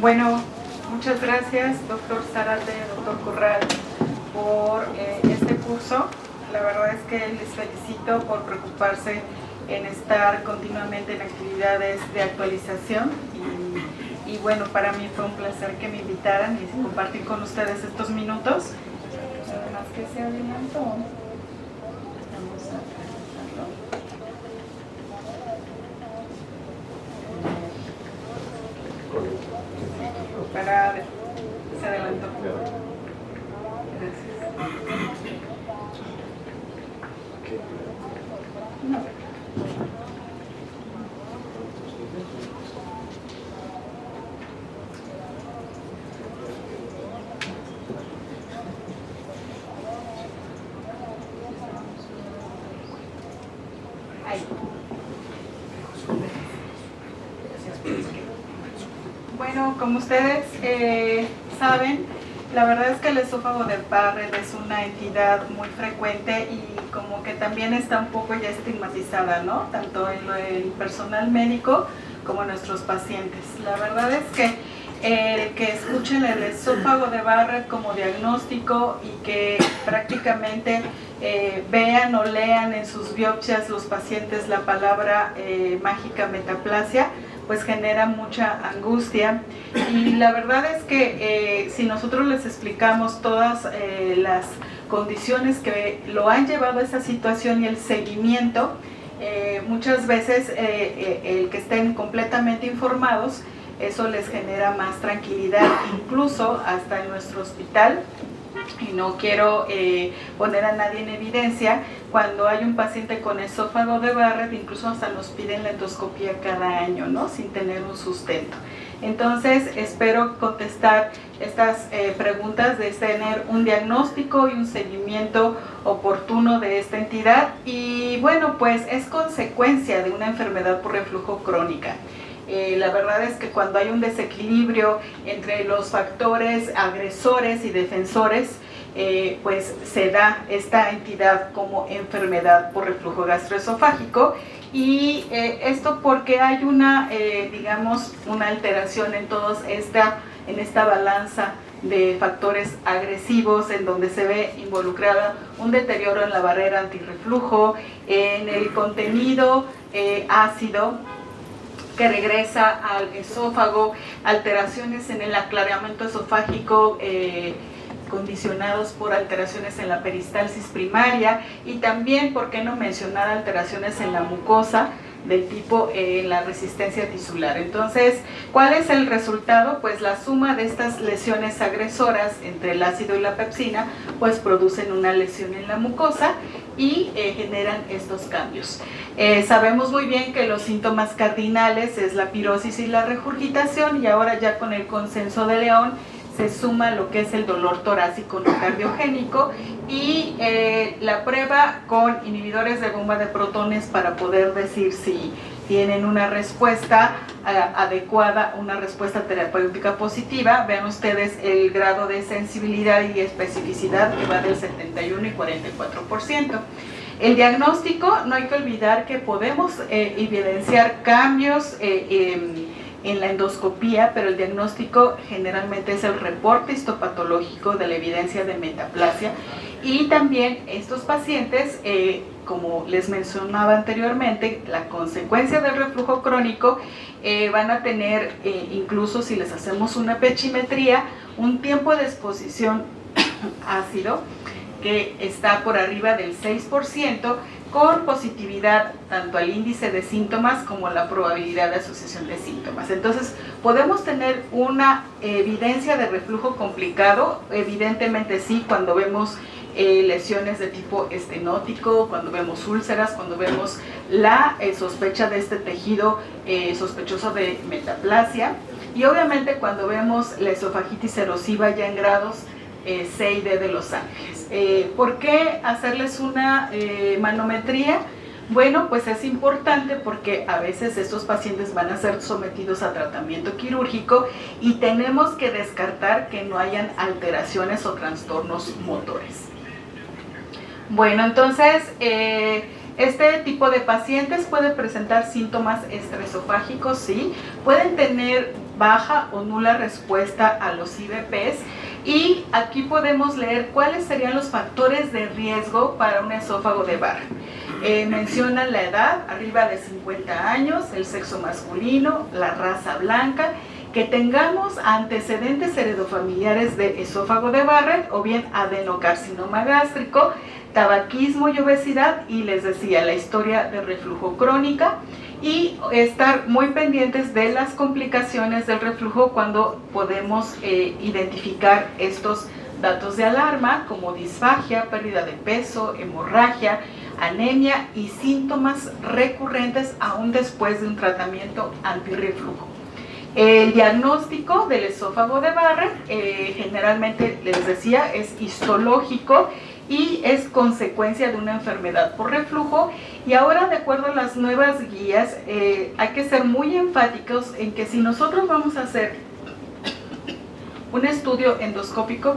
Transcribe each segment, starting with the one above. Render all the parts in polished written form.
Bueno, muchas gracias, doctor Zárate, doctor Corral, por este curso. La verdad es que les felicito por preocuparse en estar continuamente en actividades de actualización y bueno, para mí fue un placer que me invitaran y compartir con ustedes estos minutos. Nada más que se adelantó. Vamos a para se adelantó. Gracias. No. Ahí. Bueno, como ustedes saben, la verdad es que el esófago de Barrett es una entidad muy frecuente y como que también está un poco ya estigmatizada, ¿no? Tanto en el personal médico como en nuestros pacientes. La verdad es que escuchen el esófago de Barrett como diagnóstico y que prácticamente vean o lean en sus biopsias los pacientes la palabra mágica metaplasia, pues genera mucha angustia. Y la verdad es que si nosotros les explicamos todas las condiciones que lo han llevado a esa situación y el seguimiento, muchas veces el que estén completamente informados, eso les genera más tranquilidad, incluso hasta en nuestro hospital. Y no quiero poner a nadie en evidencia, cuando hay un paciente con esófago de Barrett, incluso hasta nos piden la endoscopía cada año, ¿no? Sin tener un sustento. Entonces, espero contestar estas preguntas de tener un diagnóstico y un seguimiento oportuno de esta entidad. Y bueno, pues es consecuencia de una enfermedad por reflujo crónica. La verdad es que cuando hay un desequilibrio entre los factores agresores y defensores, pues se da esta entidad como enfermedad por reflujo gastroesofágico. Y esto porque hay una, digamos, una alteración en en esta balanza de factores agresivos, en donde se ve involucrada un deterioro en la barrera antirreflujo, en el contenido ácido que regresa al esófago, alteraciones en el aclaramiento esofágico condicionados por alteraciones en la peristalsis primaria y también, ¿por qué no mencionar alteraciones en la mucosa del tipo la resistencia tisular? Entonces, ¿cuál es el resultado? Pues la suma de estas lesiones agresoras entre el ácido y la pepsina pues producen una lesión en la mucosa y generan estos cambios. Sabemos muy bien que los síntomas cardinales es la pirosis y la regurgitación, y ahora ya con el consenso de León se suma lo que es el dolor torácico no cardiogénico y la prueba con inhibidores de bomba de protones para poder decir si tienen una respuesta adecuada, una respuesta terapéutica positiva. Vean ustedes el grado de sensibilidad y especificidad que va del 71 y 44%. El diagnóstico, no hay que olvidar que podemos evidenciar cambios en la endoscopía, pero el diagnóstico generalmente es el reporte histopatológico de la evidencia de metaplasia. Y también estos pacientes, como les mencionaba anteriormente, la consecuencia del reflujo crónico van a tener, incluso si les hacemos una pechimetría, un tiempo de exposición ácido que está por arriba del 6%, con positividad tanto al índice de síntomas como la probabilidad de asociación de síntomas. Entonces, podemos tener una evidencia de reflujo complicado, evidentemente sí, cuando vemos lesiones de tipo estenótico, cuando vemos úlceras, cuando vemos la sospecha de este tejido sospechoso de metaplasia, y obviamente cuando vemos la esofagitis erosiva ya en grados C y D de Los Ángeles. ¿Por qué hacerles una manometría? Bueno, pues es importante porque a veces estos pacientes van a ser sometidos a tratamiento quirúrgico y tenemos que descartar que no hayan alteraciones o trastornos motores. Bueno, entonces este tipo de pacientes puede presentar síntomas estresofágicos, sí, pueden tener baja o nula respuesta a los IVPs. Y aquí podemos leer cuáles serían los factores de riesgo para un esófago de Barrett. Mencionan la edad, arriba de 50 años, el sexo masculino, la raza blanca, que tengamos antecedentes heredofamiliares de esófago de Barrett o bien adenocarcinoma gástrico, tabaquismo y obesidad, y les decía la historia de reflujo crónica, y estar muy pendientes de las complicaciones del reflujo cuando podemos identificar estos datos de alarma como disfagia, pérdida de peso, hemorragia, anemia y síntomas recurrentes aún después de un tratamiento antirreflujo. El diagnóstico del esófago de Barrett generalmente, les decía, es histológico y es consecuencia de una enfermedad por reflujo. Y ahora, de acuerdo a las nuevas guías, hay que ser muy enfáticos en que si nosotros vamos a hacer un estudio endoscópico,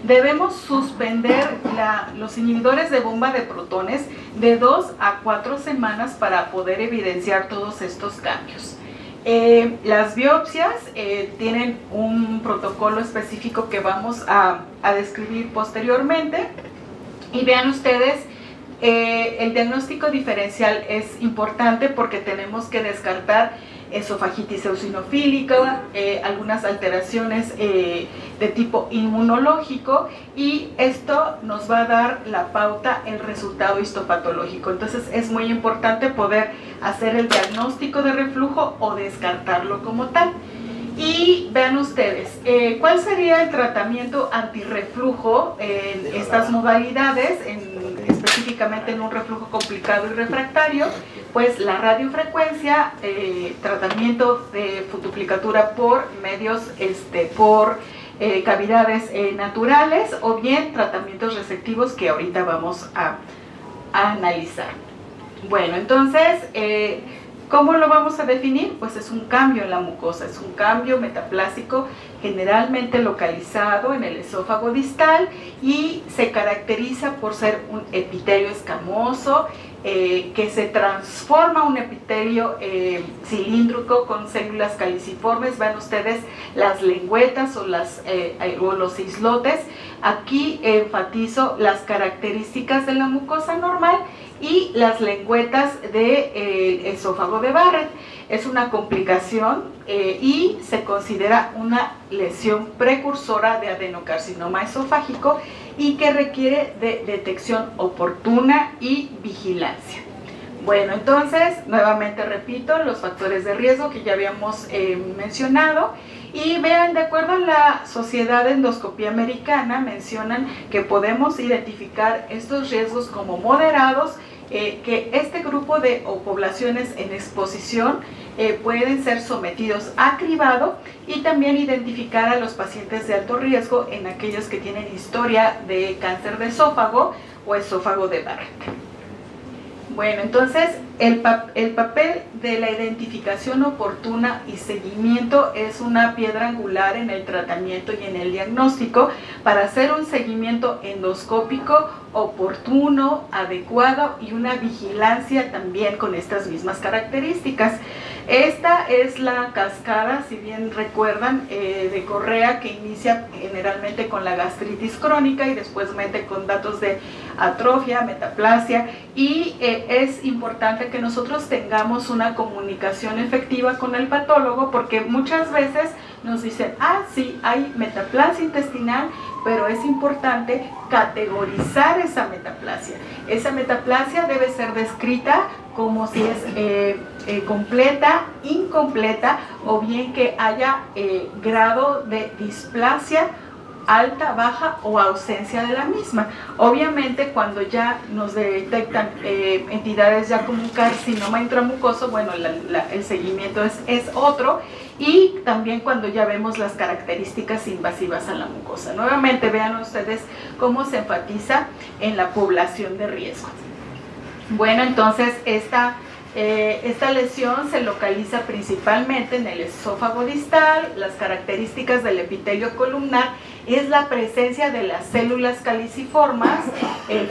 debemos suspender los inhibidores de bomba de protones de 2 a 4 semanas para poder evidenciar todos estos cambios. Las biopsias tienen un protocolo específico que vamos a describir posteriormente. Y vean ustedes, el diagnóstico diferencial es importante porque tenemos que descartar esofagitis eosinofílica, algunas alteraciones de tipo inmunológico, y esto nos va a dar la pauta, el resultado histopatológico. Entonces es muy importante poder hacer el diagnóstico de reflujo o descartarlo como tal. Y vean ustedes, ¿cuál sería el tratamiento antirreflujo en estas modalidades, específicamente en un reflujo complicado y refractario? Pues la radiofrecuencia, tratamiento de fotoplicatura por medios, por cavidades naturales, o bien tratamientos resectivos que ahorita vamos a analizar. Bueno, entonces, ¿cómo lo vamos a definir? Pues es un cambio en la mucosa, es un cambio metaplásico generalmente localizado en el esófago distal y se caracteriza por ser un epitelio escamoso que se transforma a un epitelio cilíndrico con células caliciformes. Vean ustedes las lengüetas o los islotes. Aquí enfatizo las características de la mucosa normal y las lengüetas del esófago de Barrett. Es una complicación y se considera una lesión precursora de adenocarcinoma esofágico y que requiere de detección oportuna y vigilancia. Bueno, entonces, nuevamente repito, los factores de riesgo que ya habíamos mencionado. Y vean, de acuerdo a la Sociedad de Endoscopía Americana, mencionan que podemos identificar estos riesgos como moderados, que este grupo de poblaciones en exposición pueden ser sometidos a cribado, y también identificar a los pacientes de alto riesgo en aquellos que tienen historia de cáncer de esófago o esófago de Barrett. Bueno, entonces el papel de la identificación oportuna y seguimiento es una piedra angular en el tratamiento y en el diagnóstico para hacer un seguimiento endoscópico oportuno, adecuado, y una vigilancia también con estas mismas características. Esta es la cascada, si bien recuerdan, de Correa, que inicia generalmente con la gastritis crónica y después mete con datos de atrofia, metaplasia, y es importante que nosotros tengamos una comunicación efectiva con el patólogo, porque muchas veces nos dicen, sí, hay metaplasia intestinal, pero es importante categorizar esa metaplasia. Esa metaplasia debe ser descrita como si es completa, incompleta, o bien que haya grado de displasia alta, baja o ausencia de la misma. Obviamente, cuando ya nos detectan entidades ya como un carcinoma intramucoso, bueno, el seguimiento es otro, y también cuando ya vemos las características invasivas a la mucosa. Nuevamente, vean ustedes cómo se enfatiza en la población de riesgo. Bueno, entonces esta Esta lesión se localiza principalmente en el esófago distal. Las características del epitelio columnar es la presencia de las células caliciformas,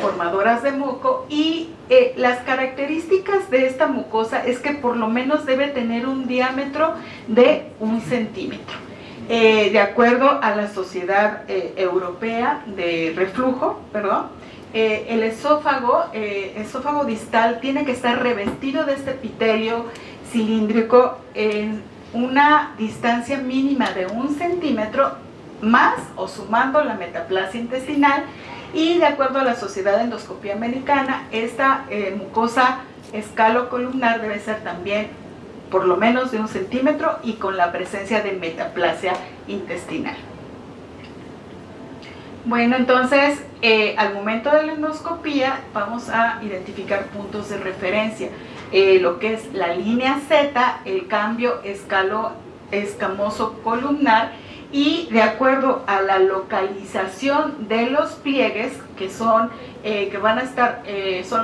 formadoras de moco, y las características de esta mucosa es que por lo menos debe tener un diámetro de 1 centímetro. De acuerdo a la Sociedad Europea de Reflujo, el esófago distal tiene que estar revestido de este epitelio cilíndrico en una distancia mínima de 1 centímetro más o sumando la metaplasia intestinal, y de acuerdo a la Sociedad de Endoscopía Americana, esta mucosa escalocolumnar debe ser también por lo menos de 1 centímetro y con la presencia de metaplasia intestinal. Bueno, entonces, al momento de la endoscopía vamos a identificar puntos de referencia. Lo que es la línea Z, el cambio escamoso columnar, y de acuerdo a la localización de los pliegues, que son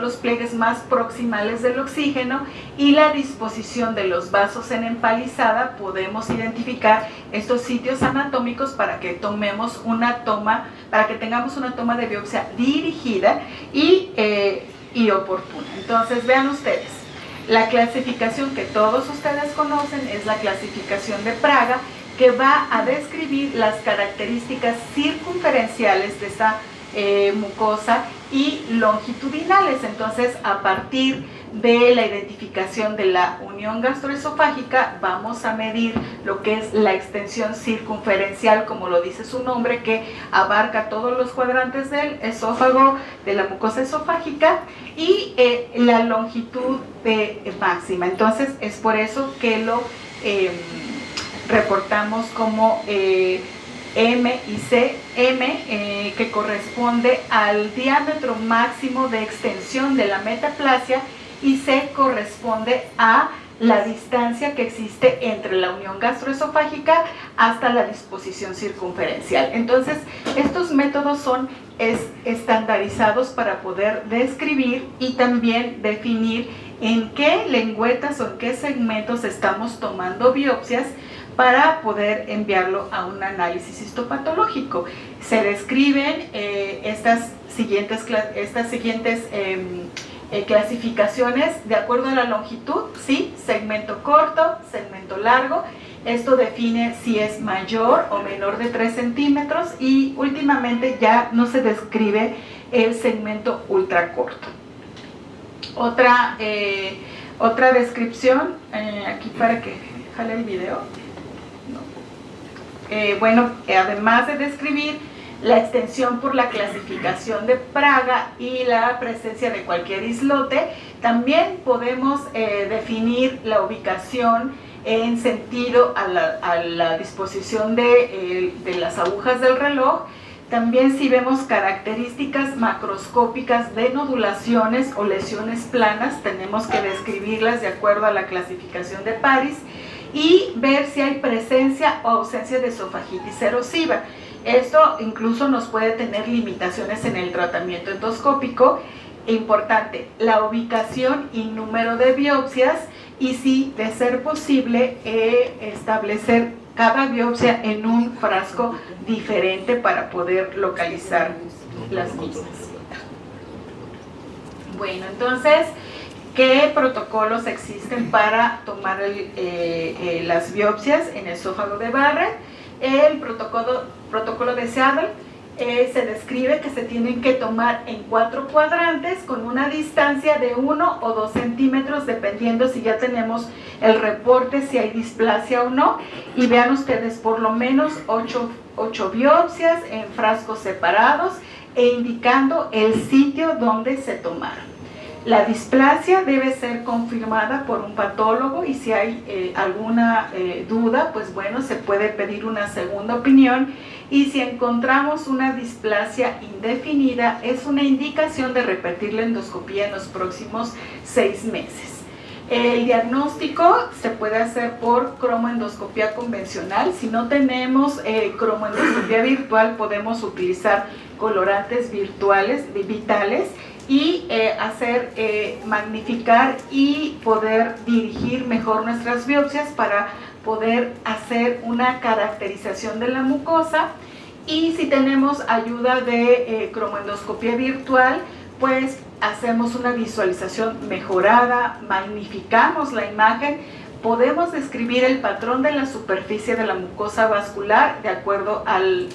los pliegues más proximales del oxígeno, y la disposición de los vasos en empalizada, podemos identificar estos sitios anatómicos para que tengamos una toma de biopsia dirigida y oportuna. Entonces, vean ustedes, la clasificación que todos ustedes conocen es la clasificación de Praga, que va a describir las características circunferenciales de esta mucosa y longitudinales. Entonces, a partir de la identificación de la unión gastroesofágica, vamos a medir lo que es la extensión circunferencial, como lo dice su nombre, que abarca todos los cuadrantes del esófago, de la mucosa esofágica, y la longitud máxima. Entonces, es por eso que lo reportamos como M y C. M, que corresponde al diámetro máximo de extensión de la metaplasia, y C corresponde a la distancia que existe entre la unión gastroesofágica hasta la disposición circunferencial. Entonces, estos métodos son estandarizados para poder describir y también definir en qué lengüetas o en qué segmentos estamos tomando biopsias para poder enviarlo a un análisis histopatológico. Se describen estas siguientes clasificaciones de acuerdo a la longitud, ¿sí? Segmento corto, segmento largo. Esto define si es mayor o menor de 3 centímetros, y últimamente ya no se describe el segmento ultracorto. Otra descripción, aquí para que jale el video. Además de describir la extensión por la clasificación de Praga y la presencia de cualquier islote, también podemos definir la ubicación en sentido a la disposición de las agujas del reloj. También, si vemos características macroscópicas de nodulaciones o lesiones planas, tenemos que describirlas de acuerdo a la clasificación de Paris, y ver si hay presencia o ausencia de esofagitis erosiva. Esto incluso nos puede tener limitaciones en el tratamiento endoscópico. Importante, la ubicación y número de biopsias, y si de ser posible establecer cada biopsia en un frasco diferente para poder localizar las mismas. Bueno, entonces, ¿qué protocolos existen para tomar las biopsias en esófago de Barrett? El protocolo de Seattle se describe que se tienen que tomar en 4 cuadrantes con una distancia de 1 o 2 centímetros, dependiendo si ya tenemos el reporte, si hay displasia o no. Y vean ustedes, por lo menos 8 biopsias en frascos separados e indicando el sitio donde se tomaron. La displasia debe ser confirmada por un patólogo, y si hay alguna duda, pues bueno, se puede pedir una segunda opinión, y si encontramos una displasia indefinida, es una indicación de repetir la endoscopía en los próximos 6 meses. El diagnóstico se puede hacer por cromoendoscopía convencional. Si no tenemos cromoendoscopía virtual, podemos utilizar colorantes vitales, y magnificar y poder dirigir mejor nuestras biopsias para poder hacer una caracterización de la mucosa. Y si tenemos ayuda de cromoendoscopía virtual, pues hacemos una visualización mejorada, magnificamos la imagen, podemos describir el patrón de la superficie de la mucosa vascular de acuerdo al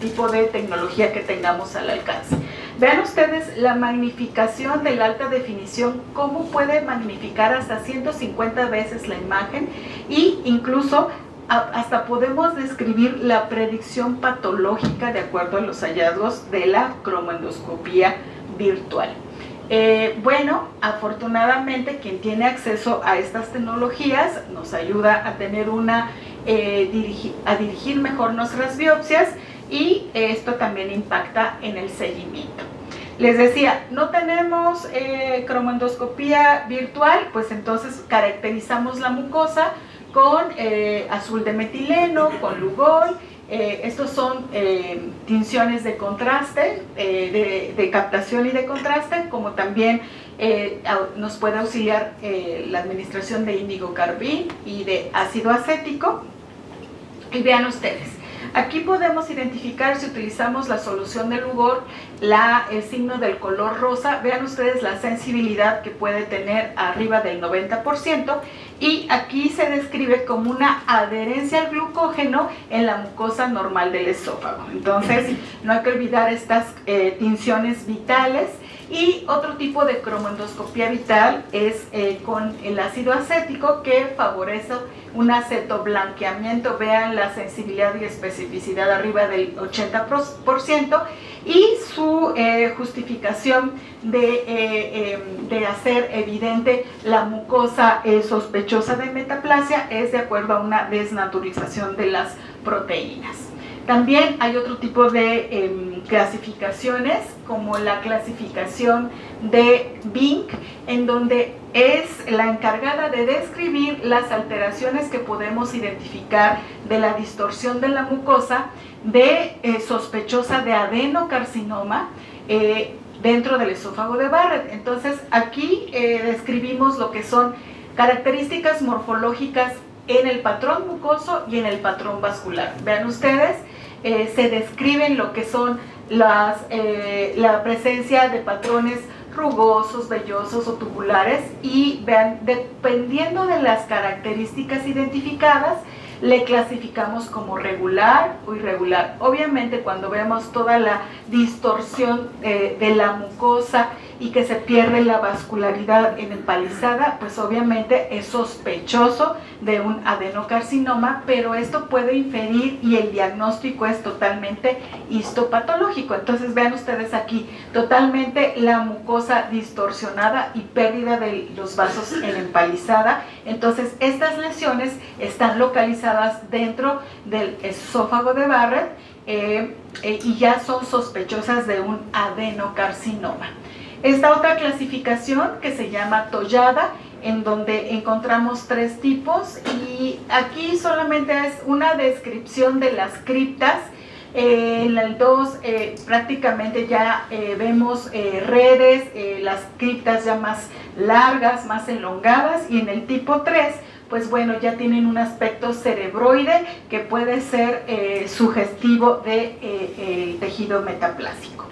tipo de tecnología que tengamos al alcance. Vean ustedes la magnificación de la alta definición, cómo puede magnificar hasta 150 veces la imagen, y incluso hasta podemos describir la predicción patológica de acuerdo a los hallazgos de la cromoendoscopía virtual. Bueno, afortunadamente quien tiene acceso a estas tecnologías nos ayuda a tener a dirigir mejor nuestras biopsias, y esto también impacta en el seguimiento. Les decía, no tenemos cromoendoscopía virtual, pues entonces caracterizamos la mucosa con azul de metileno, con Lugol. Estos son tinciones de contraste, de captación y de contraste, como también nos puede auxiliar la administración de índigo carbín y de ácido acético. Y vean ustedes, aquí podemos identificar, si utilizamos la solución de Lugol, el signo del color rosa. Vean ustedes la sensibilidad que puede tener arriba del 90%, y aquí se describe como una adherencia al glucógeno en la mucosa normal del esófago. Entonces, no hay que olvidar estas tinciones vitales. Y otro tipo de cromoendoscopía vital es con el ácido acético, que favorece un acetoblanqueamiento. Vean la sensibilidad y especificidad arriba del 80%, y su justificación de hacer evidente la mucosa sospechosa de metaplasia es de acuerdo a una desnaturalización de las proteínas. También hay otro tipo de clasificaciones, como la clasificación de Bink, en donde es la encargada de describir las alteraciones que podemos identificar de la distorsión de la mucosa sospechosa de adenocarcinoma dentro del esófago de Barrett. Entonces aquí describimos lo que son características morfológicas en el patrón mucoso y en el patrón vascular. Vean ustedes, se describen lo que son la presencia de patrones rugosos, vellosos o tubulares, y vean, dependiendo de las características identificadas, le clasificamos como regular o irregular. Obviamente, cuando vemos toda la distorsión de la mucosa y que se pierde la vascularidad empalizada, pues obviamente es sospechoso de un adenocarcinoma, pero esto puede inferir, y el diagnóstico es totalmente histopatológico. Entonces vean ustedes aquí, totalmente la mucosa distorsionada y pérdida de los vasos en empalizada. Entonces estas lesiones están localizadas dentro del esófago de Barrett y ya son sospechosas de un adenocarcinoma. Esta otra clasificación, que se llama Tollada, en donde encontramos 3 tipos, y aquí solamente es una descripción de las criptas. En el 2 prácticamente ya vemos redes, las criptas ya más largas, más elongadas, y en el tipo 3 pues bueno, ya tienen un aspecto cerebroide que puede ser sugestivo de tejido metaplásico.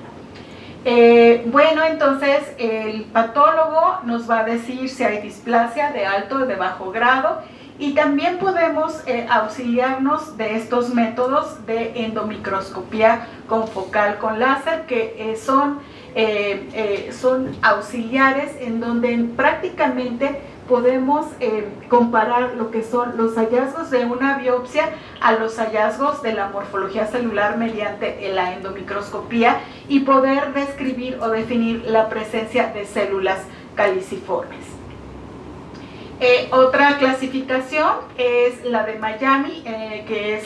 Bueno, entonces el patólogo nos va a decir si hay displasia de alto o de bajo grado, y también podemos auxiliarnos de estos métodos de endomicroscopía confocal con láser, que son auxiliares, en donde prácticamente podemos comparar lo que son los hallazgos de una biopsia a los hallazgos de la morfología celular mediante la endomicroscopía, y poder describir o definir la presencia de células caliciformes. Otra clasificación es la de Miami, que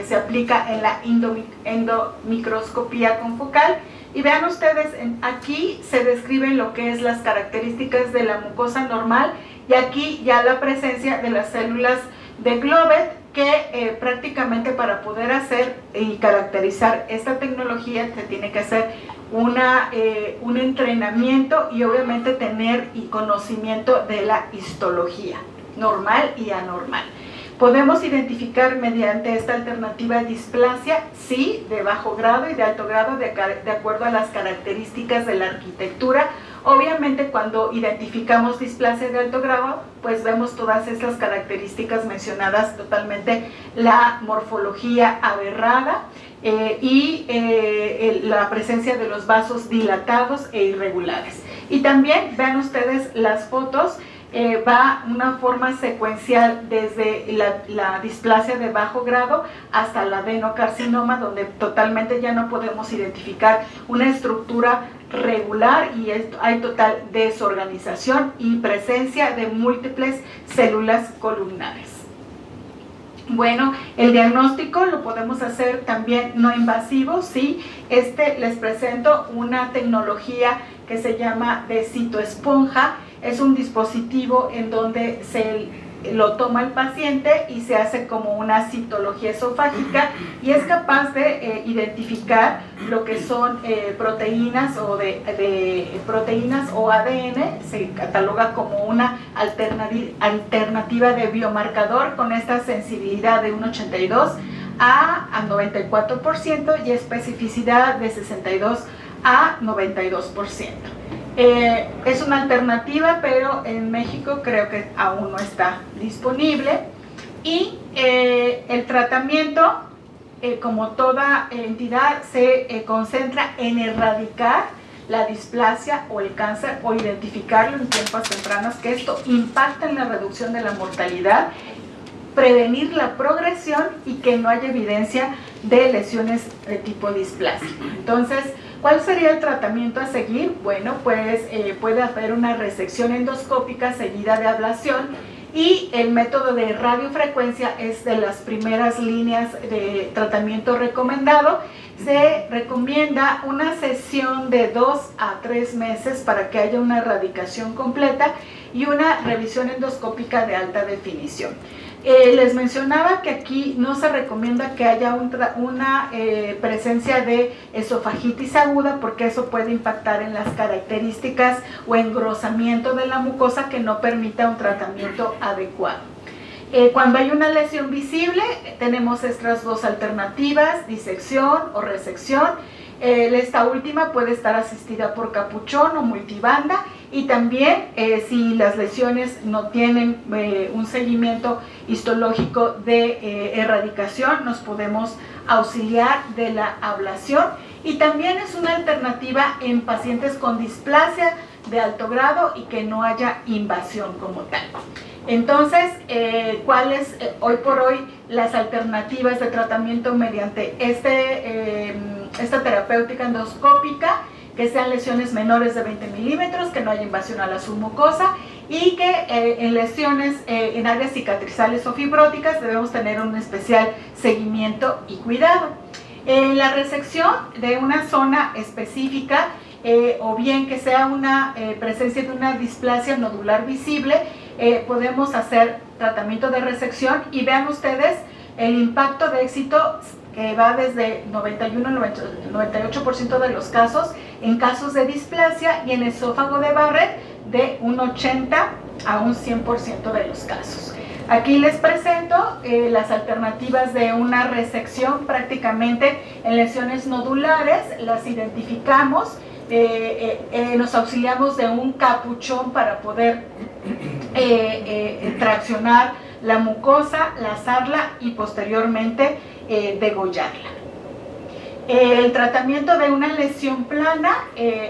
se aplica en la endomicroscopía confocal. Y vean ustedes, aquí se describen lo que es las características de la mucosa normal, y aquí ya la presencia de las células de Globet, que prácticamente para poder hacer y caracterizar esta tecnología se tiene que hacer un entrenamiento y obviamente tener y conocimiento de la histología normal y anormal. ¿Podemos identificar mediante esta alternativa displasia? Sí, de bajo grado y de alto grado, de acuerdo a las características de la arquitectura. Obviamente cuando identificamos displasia de alto grado, pues vemos todas esas características mencionadas totalmente, la morfología aberrada y la presencia de los vasos dilatados e irregulares. Y también vean ustedes las fotos. Va una forma secuencial desde la displasia de bajo grado hasta el adenocarcinoma, donde totalmente ya no podemos identificar una estructura regular y hay total desorganización y presencia de múltiples células columnares. Bueno, el diagnóstico lo podemos hacer también no invasivo, ¿sí? Les presento una tecnología que se llama de citoesponja. Es un dispositivo en donde lo toma el paciente y se hace como una citología esofágica y es capaz de identificar lo que son proteínas proteínas o ADN. Se cataloga como una alternativa de biomarcador con esta sensibilidad de un 82 a 94% y especificidad de 62 a 92%. Es una alternativa, pero en México creo que aún no está disponible. Y el tratamiento, como toda entidad, se concentra en erradicar la displasia o el cáncer o identificarlo en tiempos tempranos, que esto impacta en la reducción de la mortalidad, prevenir la progresión y que no haya evidencia de lesiones de tipo displásico. Entonces, ¿cuál sería el tratamiento a seguir? Bueno, pues puede haber una resección endoscópica seguida de ablación y el método de radiofrecuencia es de las primeras líneas de tratamiento recomendado. Se recomienda una sesión de 2 a 3 meses para que haya una erradicación completa y una revisión endoscópica de alta definición. Les mencionaba que aquí no se recomienda que haya una presencia de esofagitis aguda porque eso puede impactar en las características o engrosamiento de la mucosa que no permita un tratamiento adecuado. Cuando hay una lesión visible, tenemos estas dos alternativas, disección o resección. Esta última puede estar asistida por capuchón o multibanda y también si las lesiones no tienen un seguimiento histológico de erradicación, nos podemos auxiliar de la ablación y también es una alternativa en pacientes con displasia de alto grado y que no haya invasión como tal. Entonces, ¿cuáles hoy por hoy las alternativas de tratamiento mediante esta terapéutica endoscópica? Que sean lesiones menores de 20 milímetros, que no haya invasión a la submucosa y que en lesiones en áreas cicatrizales o fibróticas debemos tener un especial seguimiento y cuidado. En la resección de una zona específica o bien que sea una presencia de una displasia nodular visible, podemos hacer tratamiento de resección y vean ustedes el impacto de éxito que va desde 91 al 98% de los casos en casos de displasia y en esófago de Barrett de un 80 a un 100% de los casos. Aquí les presento las alternativas de una resección prácticamente en lesiones nodulares, las identificamos, nos auxiliamos de un capuchón para poder traccionar la mucosa, lazarla y posteriormente degollarla. El tratamiento de una lesión plana,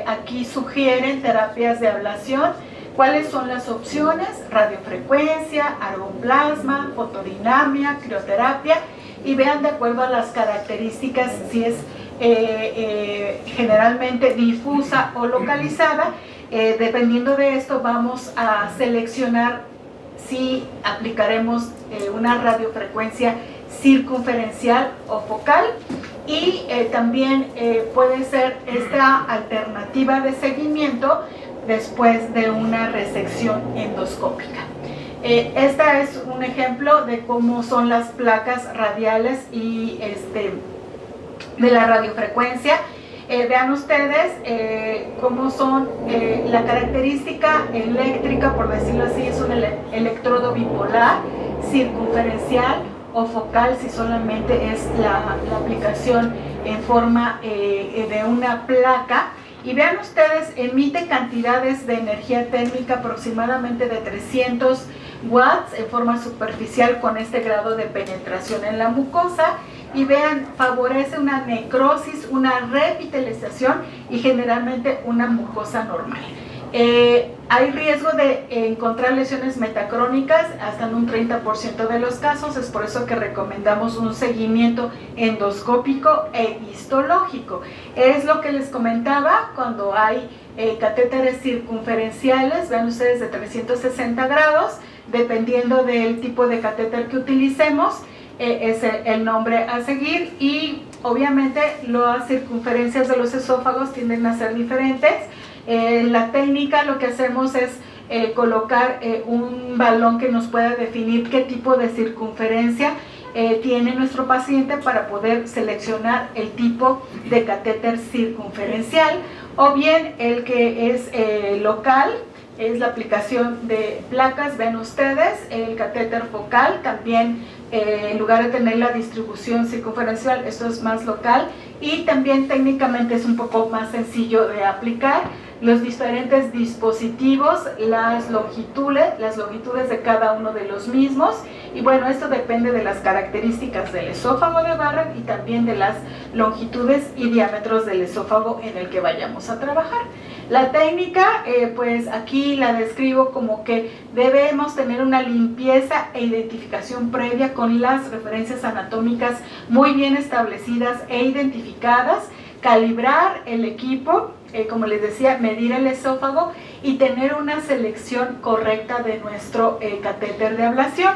aquí sugieren terapias de ablación. ¿Cuáles son las opciones? Radiofrecuencia, argoplasma, fotodinamia, crioterapia y vean de acuerdo a las características si es generalmente difusa o localizada. Dependiendo de esto vamos a seleccionar si aplicaremos una radiofrecuencia circunferencial o focal y también puede ser esta alternativa de seguimiento después de una resección endoscópica. Esta es un ejemplo de cómo son las placas radiales y de la radiofrecuencia. Vean ustedes cómo son la característica eléctrica, por decirlo así, es un electrodo bipolar, circunferencial o focal si solamente es la aplicación en forma de una placa. Y vean ustedes, emite cantidades de energía térmica aproximadamente de 300 watts en forma superficial con este grado de penetración en la mucosa. Y vean, favorece una necrosis, una revitalización y generalmente una mucosa normal. Hay riesgo de encontrar lesiones metacrónicas hasta en un 30% de los casos, es por eso que recomendamos un seguimiento endoscópico e histológico. Es lo que les comentaba cuando hay catéteres circunferenciales, vean ustedes, de 360 grados, dependiendo del tipo de catéter que utilicemos, es el nombre a seguir, y obviamente las circunferencias de los esófagos tienden a ser diferentes. La técnica, lo que hacemos es colocar un balón que nos pueda definir qué tipo de circunferencia tiene nuestro paciente para poder seleccionar el tipo de catéter circunferencial, o bien el que es local, es la aplicación de placas. Ven ustedes, el catéter focal también, en lugar de tener la distribución circunferencial, esto es más local, y también técnicamente es un poco más sencillo de aplicar. Los diferentes dispositivos, las longitudes de cada uno de los mismos, y bueno, esto depende de las características del esófago de Barrett y también de las longitudes y diámetros del esófago en el que vayamos a trabajar. La técnica, pues aquí la describo como que debemos tener una limpieza e identificación previa con las referencias anatómicas muy bien establecidas e identificadas, calibrar el equipo, como les decía, medir el esófago y tener una selección correcta de nuestro catéter de ablación.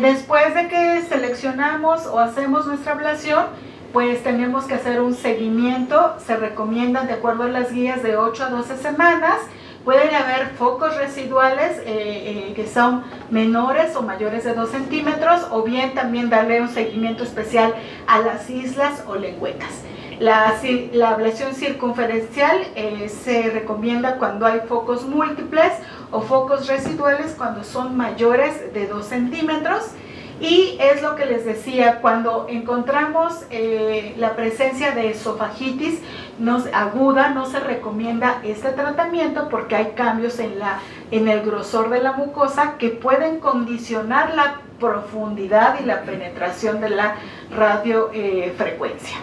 Después de que seleccionamos o hacemos nuestra ablación, pues tenemos que hacer un seguimiento. Se recomienda, de acuerdo a las guías, de 8 a 12 semanas. Pueden haber focos residuales que son menores o mayores de 2 centímetros, o bien también darle un seguimiento especial a las islas o lengüetas. La ablación circunferencial se recomienda cuando hay focos múltiples o focos residuales cuando son mayores de 2 centímetros. Y es lo que les decía, cuando encontramos la presencia de esofagitis aguda, no se recomienda este tratamiento porque hay cambios en el grosor de la mucosa que pueden condicionar la profundidad y la penetración de la radiofrecuencia.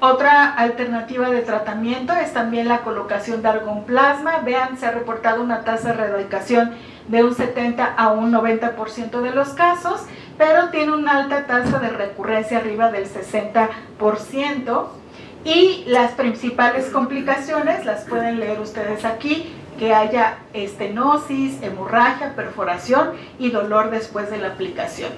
Otra alternativa de tratamiento es también la colocación de argonplasma. Vean, se ha reportado una tasa de erradicación de un 70 a un 90% de los casos, pero tiene una alta tasa de recurrencia arriba del 60%. Y las principales complicaciones las pueden leer ustedes aquí: que haya estenosis, hemorragia, perforación y dolor después de la aplicación.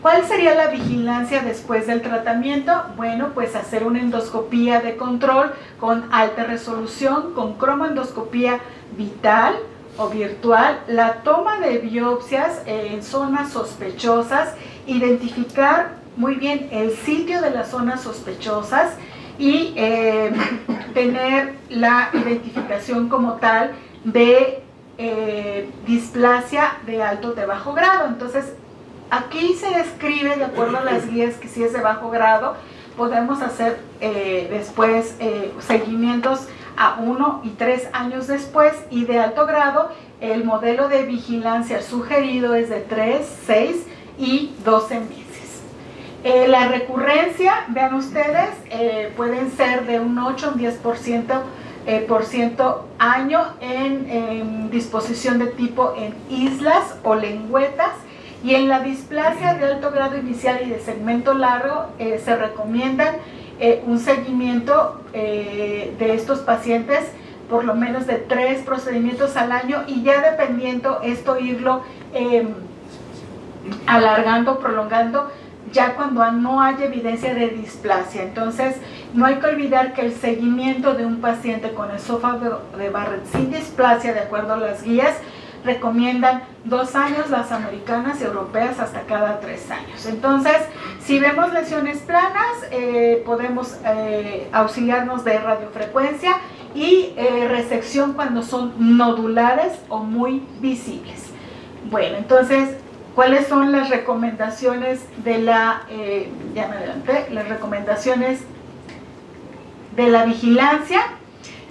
¿Cuál sería la vigilancia después del tratamiento? Bueno, pues hacer una endoscopía de control con alta resolución, con cromoendoscopía vital o virtual, la toma de biopsias en zonas sospechosas, identificar muy bien el sitio de las zonas sospechosas y tener la identificación como tal de displasia de alto o de bajo grado. Entonces, aquí se describe, de acuerdo a las guías, que si es de bajo grado, podemos hacer después seguimientos a 1 y 3 años después, y de alto grado, el modelo de vigilancia sugerido es de 3, 6 y 12 meses. La recurrencia, vean ustedes, pueden ser de un 8 a un 10% año en disposición de tipo en islas o lengüetas. Y en la displasia de alto grado inicial y de segmento largo se recomiendan un seguimiento de estos pacientes, por lo menos de 3 procedimientos al año, y ya dependiendo esto irlo alargando, prolongando, ya cuando no haya evidencia de displasia. Entonces, no hay que olvidar que el seguimiento de un paciente con esófago de Barrett sin displasia, de acuerdo a las guías, recomiendan 2 años, las americanas y europeas hasta cada 3 años. Entonces, si vemos lesiones planas, podemos auxiliarnos de radiofrecuencia y resección cuando son nodulares o muy visibles. Bueno, entonces, ¿cuáles son las recomendaciones de la, ya me adelanté, las recomendaciones de la vigilancia?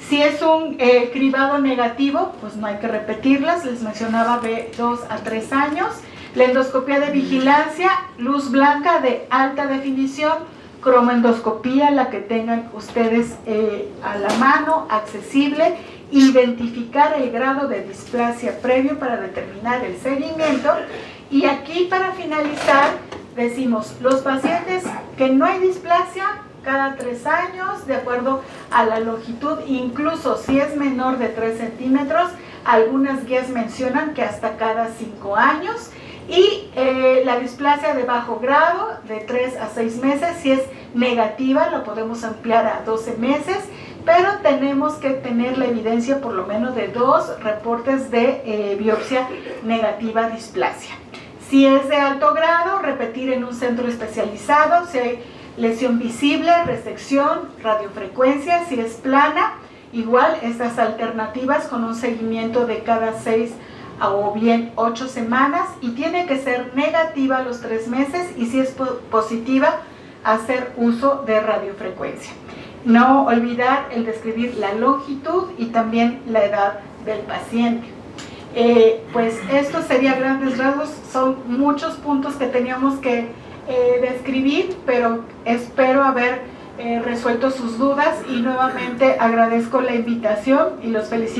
Si es un cribado negativo, pues no hay que repetirlas, les mencionaba de 2 a 3 años. La endoscopía de vigilancia, luz blanca de alta definición, cromoendoscopía, la que tengan ustedes a la mano, accesible, identificar el grado de displasia previo para determinar el seguimiento. Y aquí, para finalizar, decimos, los pacientes que no hay displasia, cada 3 años, de acuerdo a la longitud, incluso si es menor de 3 centímetros, algunas guías mencionan que hasta cada 5 años, y la displasia de bajo grado, de 3 a 6 meses, si es negativa, lo podemos ampliar a 12 meses, pero tenemos que tener la evidencia por lo menos de 2 reportes de biopsia negativa displasia. Si es de alto grado, repetir en un centro especializado, si hay lesión visible, resección, radiofrecuencia. Si es plana, igual estas alternativas con un seguimiento de cada 6 o bien 8 semanas, y tiene que ser negativa a los 3 meses, y si es positiva, hacer uso de radiofrecuencia. No olvidar el describir la longitud y también la edad del paciente. Pues esto sería grandes rasgos, son muchos puntos que teníamos que describir, pero espero haber resuelto sus dudas, y nuevamente agradezco la invitación y los felicito.